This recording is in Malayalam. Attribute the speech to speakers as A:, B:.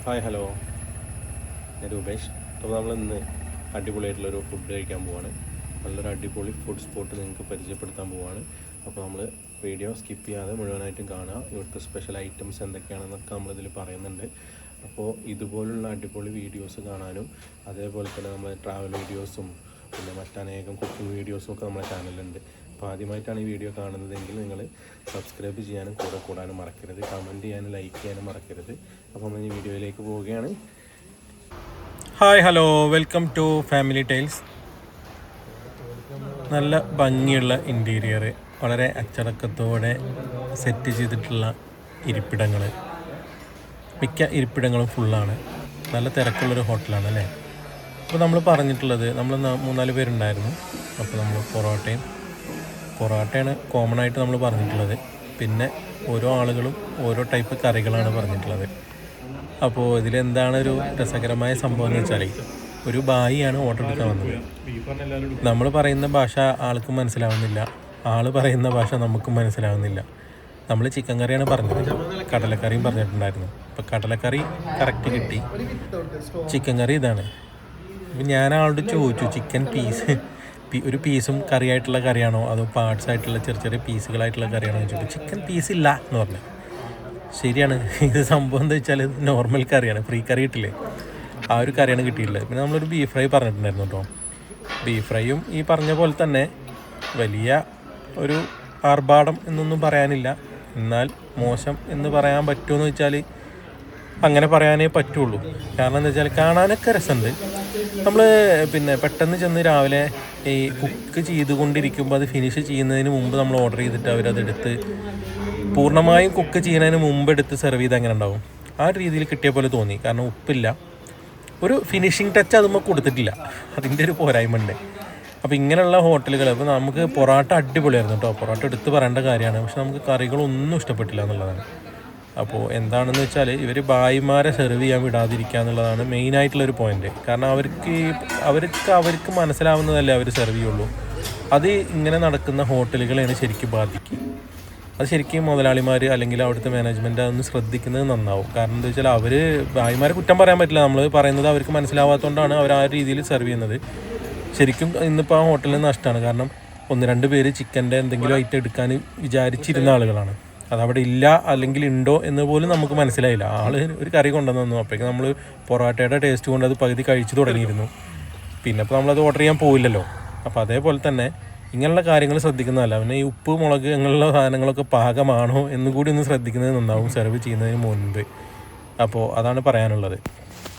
A: ഹായ് ഹലോ, ഞാൻ രൂപേഷ്. അപ്പോൾ നമ്മളിന്ന് അടിപൊളിയായിട്ടുള്ളൊരു ഫുഡ് കഴിക്കാൻ പോവാണ്. നല്ലൊരു അടിപൊളി ഫുഡ് സ്പോട്ട് നിങ്ങൾക്ക് പരിചയപ്പെടുത്താൻ പോവാണ്. അപ്പോൾ നമ്മൾ വീഡിയോ സ്കിപ്പ് ചെയ്യാതെ മുഴുവനായിട്ടും കാണുക. ഇവിടുത്തെ സ്പെഷ്യൽ ഐറ്റംസ് എന്തൊക്കെയാണെന്നൊക്കെ നമ്മളിതിൽ പറയുന്നുണ്ട്. അപ്പോൾ ഇതുപോലുള്ള അടിപൊളി വീഡിയോസ് കാണാനും അതേപോലെ തന്നെ നമ്മൾ ട്രാവൽ വീഡിയോസും പിന്നെ മറ്റനേകം കുക്കിംഗ് വീഡിയോസും ഒക്കെ നമ്മുടെ ചാനലിലുണ്ട്. അപ്പോൾ ആദ്യമായിട്ടാണ് ഈ വീഡിയോ കാണുന്നതെങ്കിൽ നിങ്ങൾ സബ്സ്ക്രൈബ് ചെയ്യാനും കൂടെ കൂടാനും മറക്കരുത്, കമൻറ്റ് ചെയ്യാനും ലൈക്ക് ചെയ്യാനും മറക്കരുത്. അപ്പോൾ നമ്മൾ ഈ വീഡിയോയിലേക്ക് പോവുകയാണ്. Hi hello, welcome to Family Tiles. നല്ല ഭംഗിയുള്ള ഇൻറ്റീരിയർ, വളരെ അച്ചടക്കത്തോടെ സെറ്റ് ചെയ്തിട്ടുള്ള ഇരിപ്പിടങ്ങൾ. മിക്ക ഇരിപ്പിടങ്ങളും ഫുള്ളാണ്. നല്ല തിരക്കുള്ളൊരു ഹോട്ടലാണ് അല്ലേ. അപ്പോൾ നമ്മൾ പറഞ്ഞിട്ടുള്ളത്, നമ്മൾ 3-4 പേരുണ്ടായിരുന്നു. അപ്പോൾ നമ്മൾ പൊറോട്ടയാണ് കോമൺ ആയിട്ട് നമ്മൾ പറഞ്ഞിട്ടുള്ളത്. പിന്നെ ഓരോ ആളുകളും ഓരോ ടൈപ്പ് കറികളാണ് പറഞ്ഞിട്ടുള്ളത്. അപ്പോൾ ഇതിലെന്താണ് ഒരു രസകരമായ സംഭവം എന്ന് വെച്ചാൽ, ഒരു ബായിയാണ് ഓർഡർ എടുക്കാൻ വന്നത്. നമ്മൾ പറയുന്ന ഭാഷ ആൾക്ക് മനസ്സിലാവുന്നില്ല, ആൾ പറയുന്ന ഭാഷ നമുക്കും മനസ്സിലാവുന്നില്ല. നമ്മൾ ചിക്കൻ കറിയാണ് പറഞ്ഞത്, കടലക്കറിയും പറഞ്ഞിട്ടുണ്ടായിരുന്നു. അപ്പോൾ കടലക്കറി കറക്റ്റ് കിട്ടി, ചിക്കൻ കറി ഇതാണ്. അപ്പോൾ ഞാൻ ആളോട് ചോദിച്ചു, ചിക്കൻ ഒരു പീസും കറിയായിട്ടുള്ള കറിയാണോ അതോ പാർട്സ് ആയിട്ടുള്ള ചെറിയ പീസുകളായിട്ടുള്ള കറിയാണോ എന്ന് ചോദിച്ചു. ചിക്കൻ പീസ് ഇല്ല എന്ന് പറഞ്ഞു. ശരിയാണ്, ഇത് സംഭവം എന്താ വെച്ചാൽ നോർമൽ കറിയാണ്, ഫ്രീ കറി കിട്ടില്ലേ, ആ ഒരു കറിയാണ് കിട്ടിയിട്ടുള്ളത്. പിന്നെ നമ്മളൊരു ബീഫ് ഫ്രൈ പറഞ്ഞിട്ടുണ്ടായിരുന്നു കേട്ടോ. ബീഫ് ഫ്രൈയും ഈ പറഞ്ഞ പോലെ തന്നെ വലിയ ഒരു ആർഭാടം എന്നൊന്നും പറയാനില്ല, എന്നാൽ മോശം എന്ന് പറയാൻ പറ്റുമെന്ന് വെച്ചാൽ അങ്ങനെ പറയാനേ പറ്റുള്ളൂ. കാരണം എന്താ വെച്ചാൽ കാണാനൊക്കെ രസമുണ്ട്. നമ്മൾ പിന്നെ പെട്ടെന്ന് ചെന്ന് രാവിലെ ഈ കുക്ക് ചെയ്തുകൊണ്ടിരിക്കുമ്പോൾ അത് ഫിനിഷ് ചെയ്യുന്നതിന് മുമ്പ് നമ്മൾ ഓർഡർ ചെയ്തിട്ട് അവരതെടുത്ത് പൂർണ്ണമായും കുക്ക് ചെയ്യുന്നതിന് മുമ്പ് എടുത്ത് സെർവ് ചെയ്ത് അങ്ങനെ ഉണ്ടാവും. ആ രീതിയിൽ കിട്ടിയ പോലെ തോന്നി. കാരണം ഉപ്പില്ല, ഒരു ഫിനിഷിങ് ടച്ച് അതുമ്പോൾ കൊടുത്തിട്ടില്ല, അതിൻ്റെ ഒരു പോരായ്മ ഉണ്ട്. അപ്പോൾ ഇങ്ങനെയുള്ള ഹോട്ടലുകൾ, അപ്പോൾ നമുക്ക് പൊറോട്ട അടിപൊളിയായിരുന്നു കേട്ടോ, പൊറോട്ട എടുത്ത് പറയേണ്ട കാര്യമാണ്. പക്ഷെ നമുക്ക് കറികളൊന്നും ഇഷ്ടപ്പെട്ടില്ല എന്നുള്ളതാണ്. അപ്പോൾ എന്താണെന്ന് വെച്ചാൽ ഇവർ ബായിമാരെ സെർവ് ചെയ്യാൻ വിടാതിരിക്കുക എന്നുള്ളതാണ് മെയിനായിട്ടുള്ളൊരു പോയിന്റ്. കാരണം അവർക്ക് മനസ്സിലാവുന്നതല്ലേ അവർ സെർവ് ചെയ്യുള്ളൂ. അത് ഇങ്ങനെ നടക്കുന്ന ഹോട്ടലുകളെയാണ് ശരിക്കും ബാധിക്കുക. അത് ശരിക്കും മുതലാളിമാർ അല്ലെങ്കിൽ അവിടുത്തെ മാനേജ്മെൻറ്റ് അതൊന്ന് ശ്രദ്ധിക്കുന്നത് നന്നാവും. കാരണം എന്താ വെച്ചാൽ അവർ ബായിമാരെ കുറ്റം പറയാൻ പറ്റില്ല, നമ്മൾ പറയുന്നത് അവർക്ക് മനസ്സിലാവാത്തതുകൊണ്ടാണ് അവർ ആ രീതിയിൽ സെർവ് ചെയ്യുന്നത്. ശരിക്കും ഇന്നിപ്പോൾ ആ ഹോട്ടലിൽ നഷ്ടമാണ്. കാരണം 1-2 പേര് ചിക്കൻ്റെ എന്തെങ്കിലും ഐറ്റം എടുക്കാൻ വിചാരിച്ചിരുന്ന ആളുകളാണ്. അതവിടെ ഇല്ല അല്ലെങ്കിൽ ഉണ്ടോ എന്ന് പോലും നമുക്ക് മനസ്സിലായില്ല. ആൾ ഒരു കറി കൊണ്ടുവന്നു, അപ്പോഴേക്കും നമ്മൾ പൊറോട്ടയുടെ ടേസ്റ്റ് കൊണ്ട് അത് പകുതി കഴിച്ചു തുടങ്ങിയിരുന്നു. പിന്നെ ഇപ്പോൾ നമ്മളത് ഓർഡർ ചെയ്യാൻ പോയില്ലല്ലോ. അപ്പോൾ അതേപോലെ തന്നെ ഇങ്ങനെയുള്ള കാര്യങ്ങൾ ശ്രദ്ധിക്കുന്നതല്ല. പിന്നെ ഈ ഉപ്പ് മുളക് അങ്ങനെയുള്ള സാധനങ്ങളൊക്കെ പാകമാണോ എന്നുകൂടി ഒന്ന് ശ്രദ്ധിക്കുന്നത് നന്നാവും സെർവ് ചെയ്യുന്നതിന് മുൻപ്. അപ്പോൾ അതാണ് പറയാനുള്ളത്.